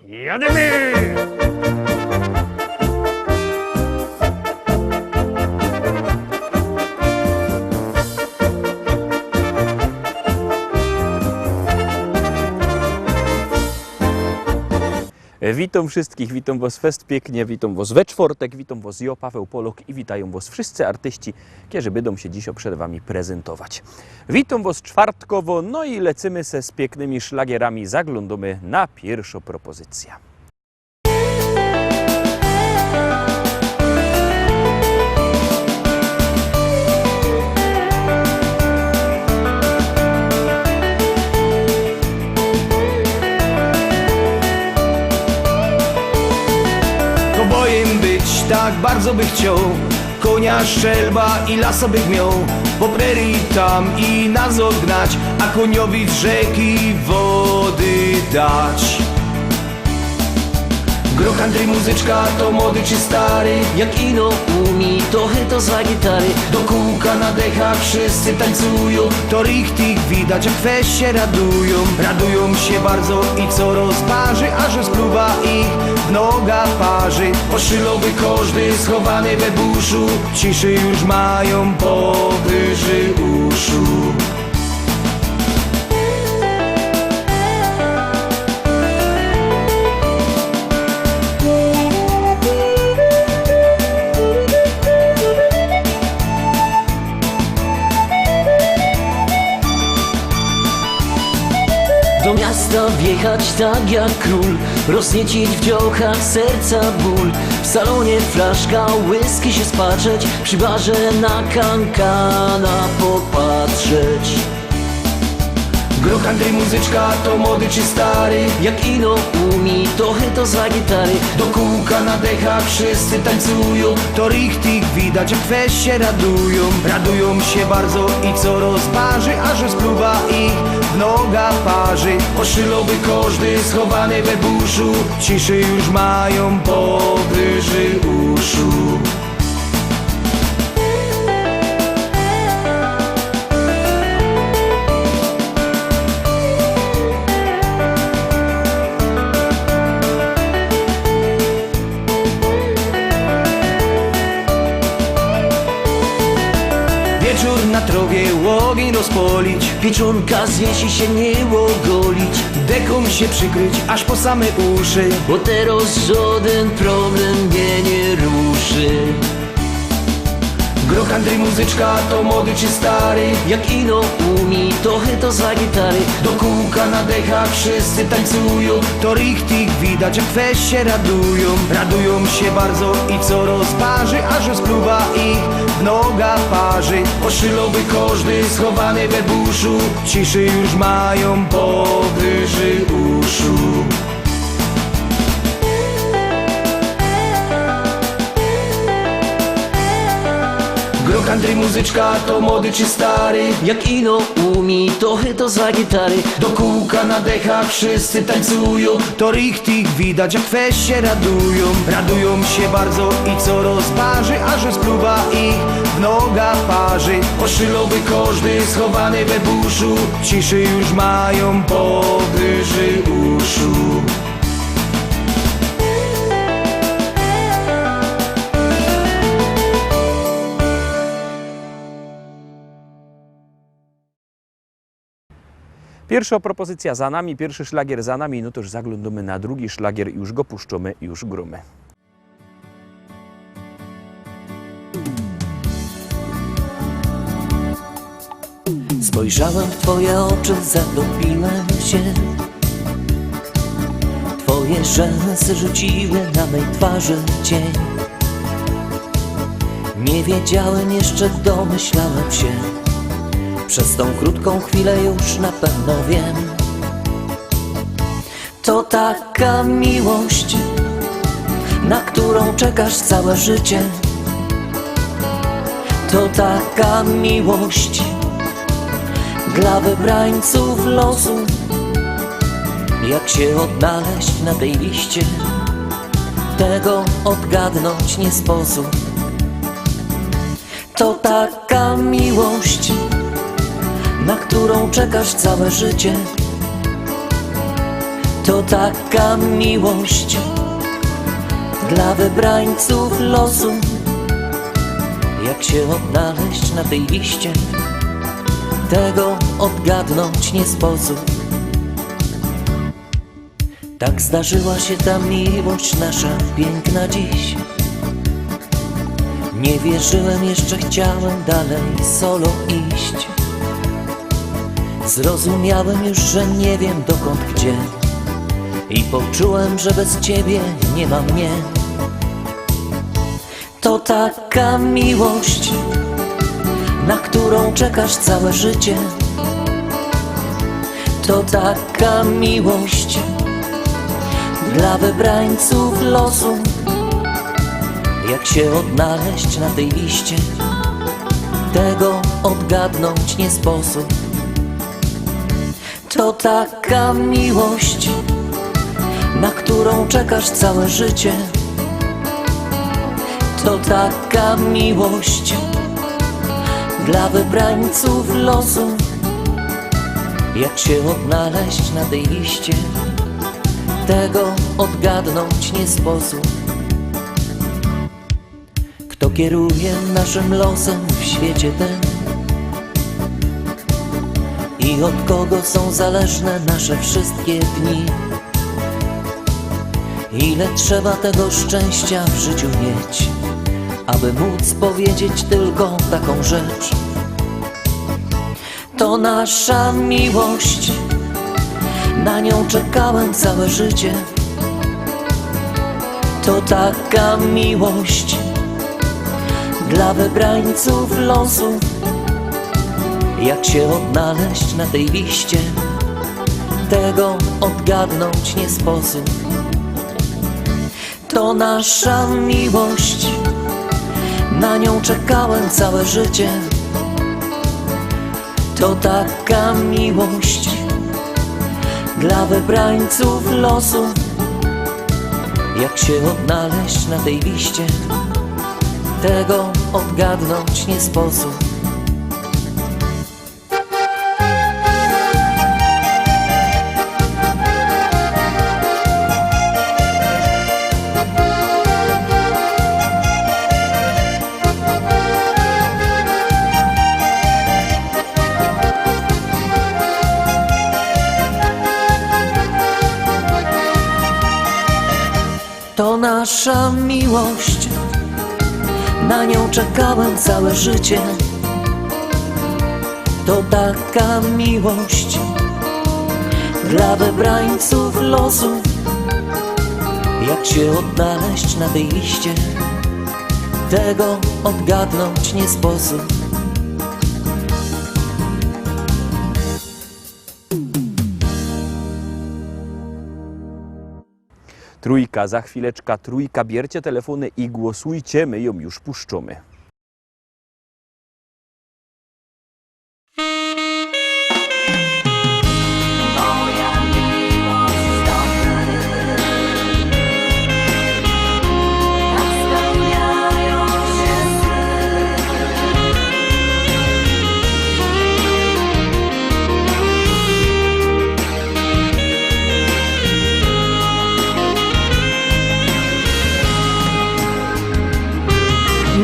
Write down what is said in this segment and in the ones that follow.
Jademy! Witam wszystkich, witam was fest pięknie, witam was we czwartek, witam was ja, Paweł Polok i witają was wszyscy artyści, którzy będą się dzisiaj przed wami prezentować. Witam was czwartkowo, no i lecimy se z pięknymi szlagierami, zaglądamy na pierwszą propozycję. Tak bardzo by chciał, konia szczelba i lasa bych miał, po prerii tam i nas odgnać, a koniowi z rzeki wody dać. Groch Andrzej muzyczka to młody czy stary, jak ino umi, to chyto za gitary. do kółka na dechach wszyscy tańcują, to richtig widać jak weź się radują. Radują się bardzo i co rozparzy, a że spluwa ich w noga parzy. Oszylowy każdy schowany we buszu, ciszy już mają powyżej uszu. Do miasta wjechać tak jak król, rozniecić w dziołchach serca ból. W salonie flaszka whisky się spatrzeć, przy barze na kankana popatrzeć. Groch Andrzej muzyczka to młody czy stary, Jak ino umi, to chyto za gitary. do kółka na dechach wszyscy tańcują, to richtig widać jak weź się radują. Radują się bardzo i co rozparzy, a że spluwa ich w noga parzy. Oszylowy każdy schowany we buszu, ciszy już mają powyżej uszu. Wieczór na trowie ogień rozpolić, Pieczonka zjeść się nie ogolić, deką się przykryć aż po same uszy. bo teraz żaden problem mnie nie ruszy. Groch Andrzej muzyczka to młody czy stary, Jak ino umi, to chyto za gitary. do kółka na dechach wszyscy tańcują, to richtig widać jak weź się radują. Radują się bardzo i co rozparzy, a że spluwa ich w noga parzy. Oszylowy każdy schowany we buszu, ciszy już mają powyżej uszu. Groch Andrzej muzyczka to młody czy stary, Jak ino umi, to chyto za gitary. do kółka na dechach wszyscy tańcują, to richtig widać jak weź się radują. Radują się bardzo i co rozparzy, a że spluwa ich w noga parzy. Oszylowy każdy schowany we buszu, ciszy już mają powyżej uszu. Pierwsza propozycja za nami, pierwszy szlagier za nami, no to już zaglądamy na drugi szlagier, już go puszczamy, już grumy. Spojrzałem w twoje oczy, zatopiłem się. Twoje rzęsy rzuciły na mej twarzy cień. Nie wiedziałem jeszcze, domyślałem się. Przez tą krótką chwilę już na pewno wiem. To taka miłość, na którą czekasz całe życie. To taka miłość dla wybrańców losu. Jak się odnaleźć na tej liście, tego odgadnąć nie sposób. To taka miłość, na którą czekasz całe życie. To taka miłość dla wybrańców losu. Jak się odnaleźć na tej liście, tego odgadnąć nie sposób. Tak zdarzyła się ta miłość nasza piękna dziś. Nie wierzyłem, jeszcze chciałem dalej solo iść. Zrozumiałem już, że nie wiem dokąd gdzie, i poczułem, że bez ciebie nie ma mnie. To taka miłość, na którą czekasz całe życie. To taka miłość dla wybrańców losu. Jak się odnaleźć na tej liście, tego odgadnąć nie sposób. To taka miłość, na którą czekasz całe życie. To taka miłość dla wybrańców losu. Jak się odnaleźć na tej liście, tego odgadnąć nie sposób. Kto kieruje naszym losem w świecie tym? I od kogo są zależne nasze wszystkie dni? Ile trzeba tego szczęścia w życiu mieć, aby móc powiedzieć tylko taką rzecz? To nasza miłość, na nią czekałem całe życie. To taka miłość dla wybrańców losu. Jak się odnaleźć na tej liście, tego odgadnąć nie sposób. To nasza miłość, na nią czekałem całe życie. To taka miłość dla wybrańców losu. Jak się odnaleźć na tej liście, tego odgadnąć nie sposób. To nasza miłość, na nią czekałem całe życie. To taka miłość dla wybrańców losu. Jak się odnaleźć na tej liście, tego odgadnąć nie sposób. Trójka, za chwileczka trójka. Bierzcie telefony i głosujcie, my ją już puszczamy.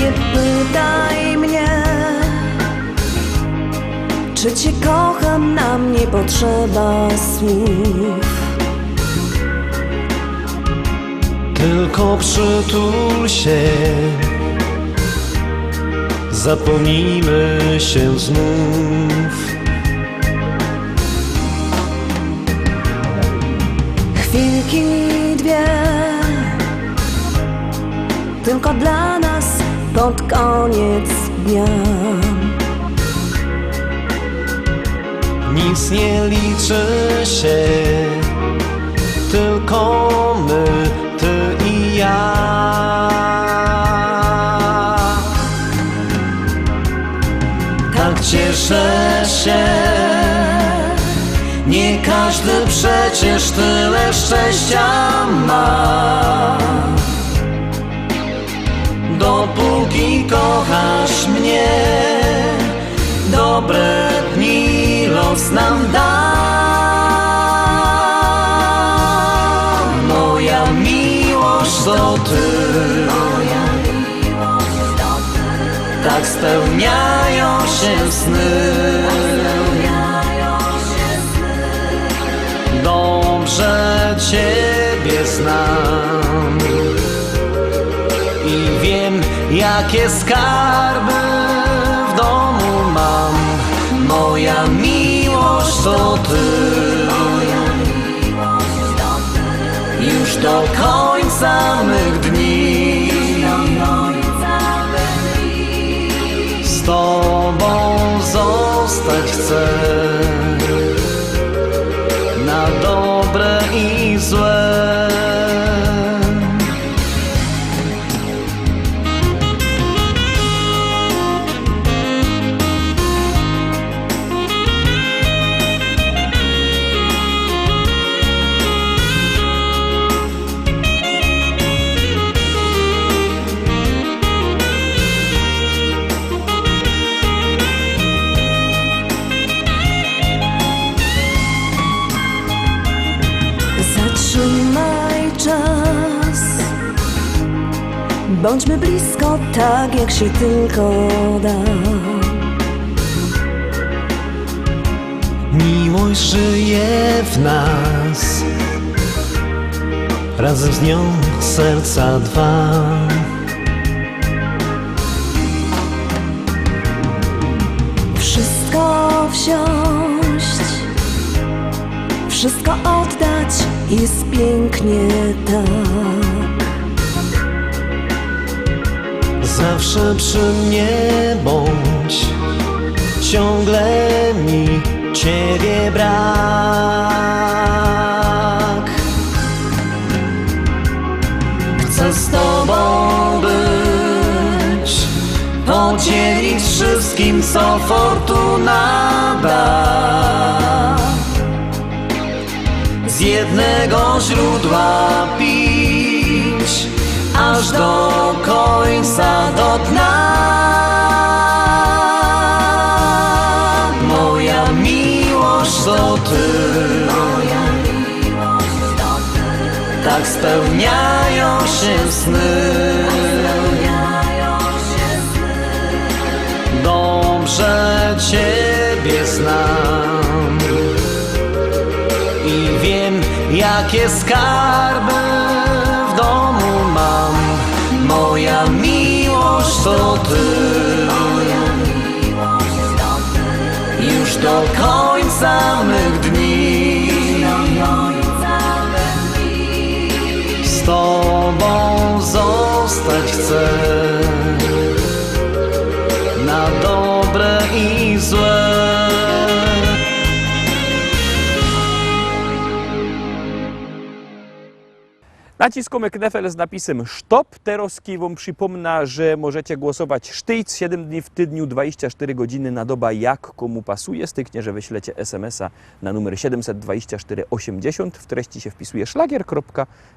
Nie pytaj mnie, czy cię kocham, nam nie potrzeba słów. Tylko przytul się, zapomnijmy się znów. Chwilki dwie, tylko dla nas pod koniec dnia. Nic nie liczy się, tylko my, ty i ja. Tak cieszę się, nie każdy przecież tyle szczęścia ma. Dopóki kochasz mnie, dobre dni los nam da. miłość to Ty. Tak spełniają się sny. Dobrze Ciebie znam i wiem, jakie skarby w domu mam. Moja miłość to Ty. Już do końca mych dni z Tobą zostać chcę, na dobre i złe. Zatrzymaj czas, bądźmy blisko tak jak się tylko da. Miłość żyje w nas, razem z nią serca dwa. Wszystko wziąć, wszystko oddać, jest pięknie tak. Zawsze przy mnie bądź, ciągle mi Ciebie brak. Chcę z Tobą być, podzielić wszystkim, co fortuna da. Z jednego źródła pić, aż do końca, do dna. Moja miłość to Ty. Tak spełniają się sny. Dobrze Ciebie znam i wiem, jakie skarby w domu mam. Moja miłość to Ty. Już do końca mych dni z Tobą zostać chcę, na dobre i złe. Naciskamy knefel z napisem STOP. Teraz Wam przypomnę, że możecie głosować sztyc 7 dni w tygodniu, 24 godziny na doba, jak komu pasuje. Styknie, że wyślecie SMS-a na numer 724 80. W treści się wpisuje szlagier.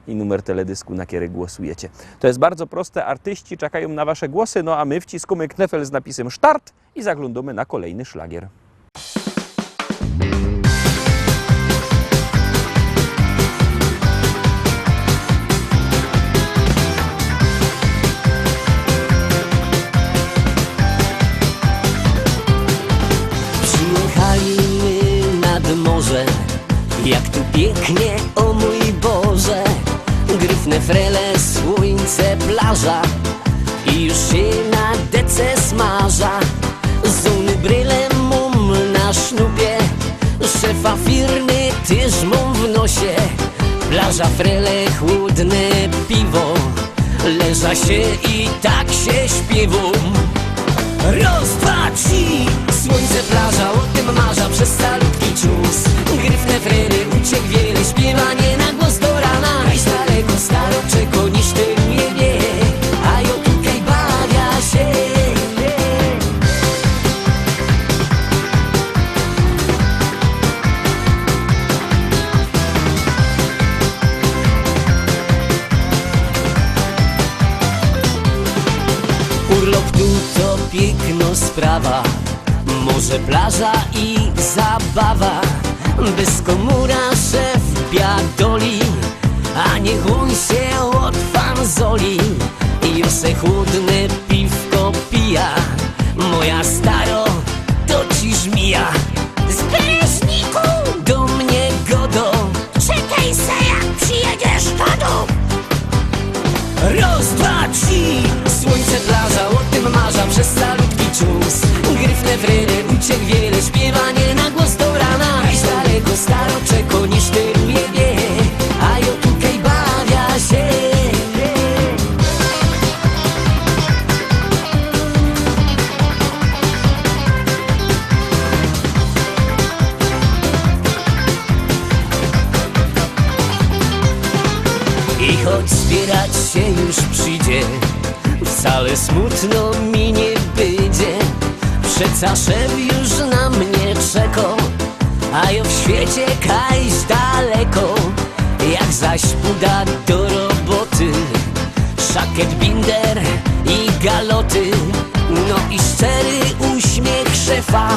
I numer teledysku, na który głosujecie. To jest bardzo proste. Artyści czekają na Wasze głosy, no a my wciskamy knefel z napisem start i zaglądamy na kolejny szlagier. Jak tu pięknie, o mój Boże. Gryfne frele, słońce, plaża i już się na dece smaża. Zuny bryle mum na sznupie, szefa firmy też mum w nosie. Plaża, frele, chłodne piwo, leża się i tak się śpiewą. Raz, dwa, trzy, słońce, plaża, o tym marza przez salutki czus. Gryfne frery, uciek wiele, śpiewanie na głos do rana. Hajs daleko, staroczeko, niż ty nie wie, a ja tutaj bawia się. Urlop tu to piękno sprawa, morze, plaża i zabawa. Bez komura szef biadoli, a niech on się od mozoli i już se chłodne piwko pija. Moja staro, to ci żmija. Z Bereźniku do mnie godo, czekaj se jak przyjedziesz do domu. Raz, dwa, trzy, słońce plaża, o tym marza przez salutki czas. Gryfne wryry, uciek wiele, śpiewanie na głos do rana. Iść daleko staro, czeko nie sztyruje wie, a ja tutaj bawia się. I choć zbierać się już przyjdzie, wcale smutno mi nie będzie. Przeca szef już na mnie czeko, a ja w świecie kajś daleko. Jak zaś uda do roboty, szakiet, binder i galoty, no i szczery uśmiech szefa.